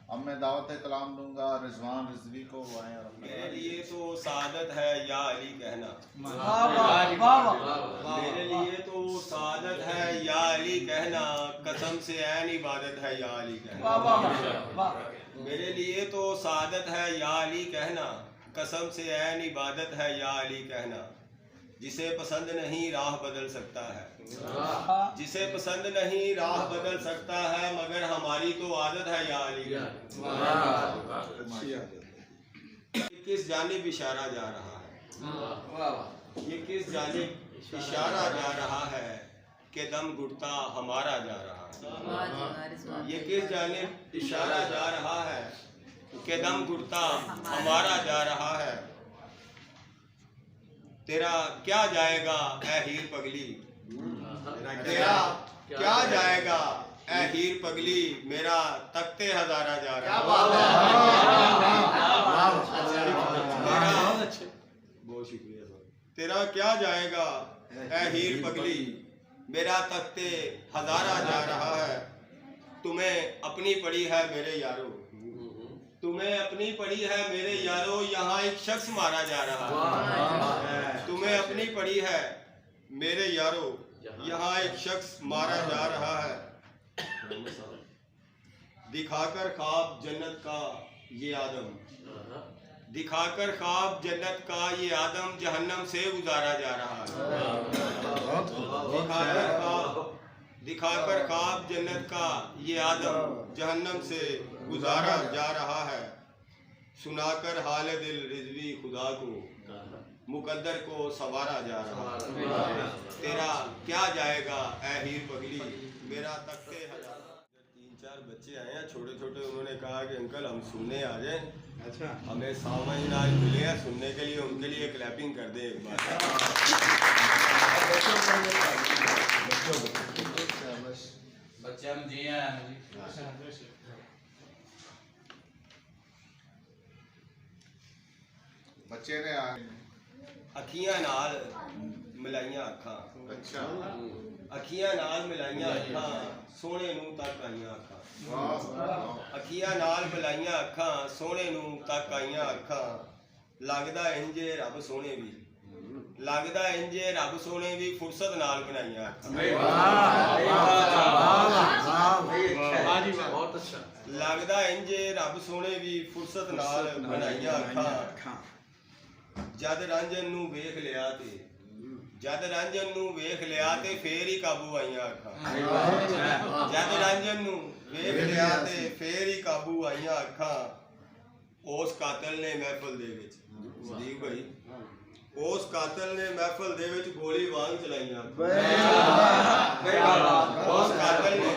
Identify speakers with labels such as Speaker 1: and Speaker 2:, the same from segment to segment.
Speaker 1: अब मैं दावत कलाम दूंगा रिजवान रिजवी को।
Speaker 2: मेरे लिए तो सादत है या अली कहना, मेरे लिए तो सादत है या अली कहना, कसम से ऐन इबादत है या अली कहना। मेरे लिए तो सादत है या अली कहना, कसम से ऐन इबादत है या अली कहना। जिसे पसंद नहीं राह बदल सकता है, जिसे पसंद नहीं राह बदल सकता है, मगर हमारी तो आदत है या अली। किस जानिब इशारा जा रहा है, ये किस जानिब इशारा जा रहा है कि दम घुटता हमारा जा रहा है। ये किस जानिब इशारा जा रहा है कि दम घुटता हमारा जा रहा है। तेरा क्या जाएगा ऐ हीर पगली, तेरा क्या जाएगा ऐ हीर पगली, मेरा तख्ते हजारा जा रहा है। बहुत शुक्रिया। तेरा क्या जाएगा ऐ हीर पगली, मेरा तख्ते हजारा जा रहा है। तुम्हें अपनी पड़ी है मेरे यारो, तुम्हें अपनी पड़ी है मेरे यारो, यहाँ एक शख्स मारा जा रहा है। तुम्हें अपनी पड़ी है मेरे यारो, यहाँ एक शख्स मारा जा रहा है। दिखाकर ख्वाब जन्नत का ये आदम, दिखाकर ख्वाब जन्नत का ये आदम, जहन्नम से गुजारा जा रहा है। दिखाकर ख्वाब जन्नत का ये आदम, जहन्नम से गुजारा जा रहा है। सुनाकर हाल दिल रिजवी खुदा को, मुकद्दर को सवारा जा रहा है। तेरा क्या जाएगा ऐ हीर पगली, मेरा तख्ते हजारा। 3-4 बच्चे आए हैं छोटे छोटे, उन्होंने कहा कि अंकल हम सुनने आ जाएं। अच्छा, हमें सामाइन आज मिले हैं सुनने के लिए, उनके लिए क्लैपिंग कर दें एक बार।
Speaker 3: बच्चे हम जी हैं
Speaker 1: बच्चे ने
Speaker 2: अखियां नाल मिलाइयां अखां,
Speaker 1: अच्छा
Speaker 2: अखियां नाल मिलाइयां अखां, सोहणे नूं तक आईयां अखां। अखियां नाल मिलाइयां अखां, सोहणे नूं तक आईयां अखां। लगदा इंजे रब सोहणे भी, लगदा इंजे रब सोहणे भी, फुरसत नाल बनाइयां अखां। लगदा इंजे रब सोहणे भी, फुरसत नाल बनाइयां अखां। जद रांझन नूं वेख लिया ते, जद रांझन नूं वेख लिया ते, फेर ही काबू आईयां अखां। जद रांझन नूं वेख लिया ते, फेर ही काबू आईयां अखां। उस कातल ने महफिल दे विच, सदीक भाई, उस कातल ने महफिल दे विच गोली वांग चलाइयां। उस कातल ने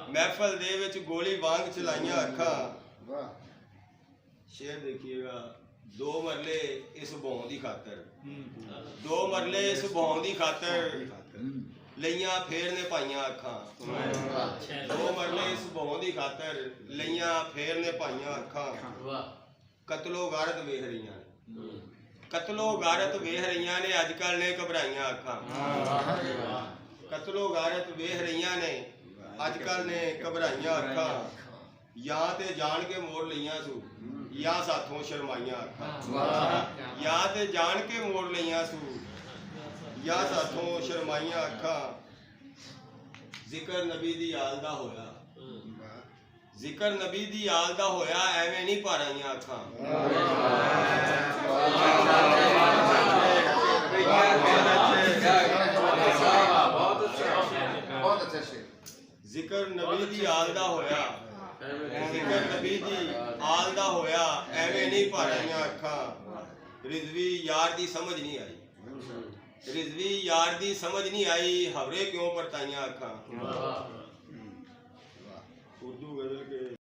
Speaker 2: महफिल दे विच गोली वांग चलाइयां अखां। शेर देखिएगा। 2 मरले इस बौं दी खातर, 2 मरले इस बौं दी खातर, लइयां फेर ने पाइयां अखां। 2 मरले इस बौं दी खातर, लइयां फेर ने पाइयां अखां। कतलो गारत वेख रहियां ने, कतलो गारत वेख रहियां ने, अजकल ने घबराइयां अखां। कतलो गारत वेख रहियां ने, अजकल ने घबराइयां अखां। या ते जान के मोड़ लइयां सू, या साथों शर्माइयां अखां। या ते जान के मोड़ लइयां सू, या साथों शर्माइयां अखां। जिक्र नबी दी आल दा होया, जिक्र नबी दी आल दा होया, एवें नहीं पाराइयां अखां। जिक्र नबी दी आल दा होया, जिक्र नबी दी आल दा होया, एवें नहीं पाराइयां अखां। रिजवी यार दी समझ नहीं आई, रिजवी यार दी समझ नहीं आई, हवरे क्यों परताइयां अखां। उर्दू गजल के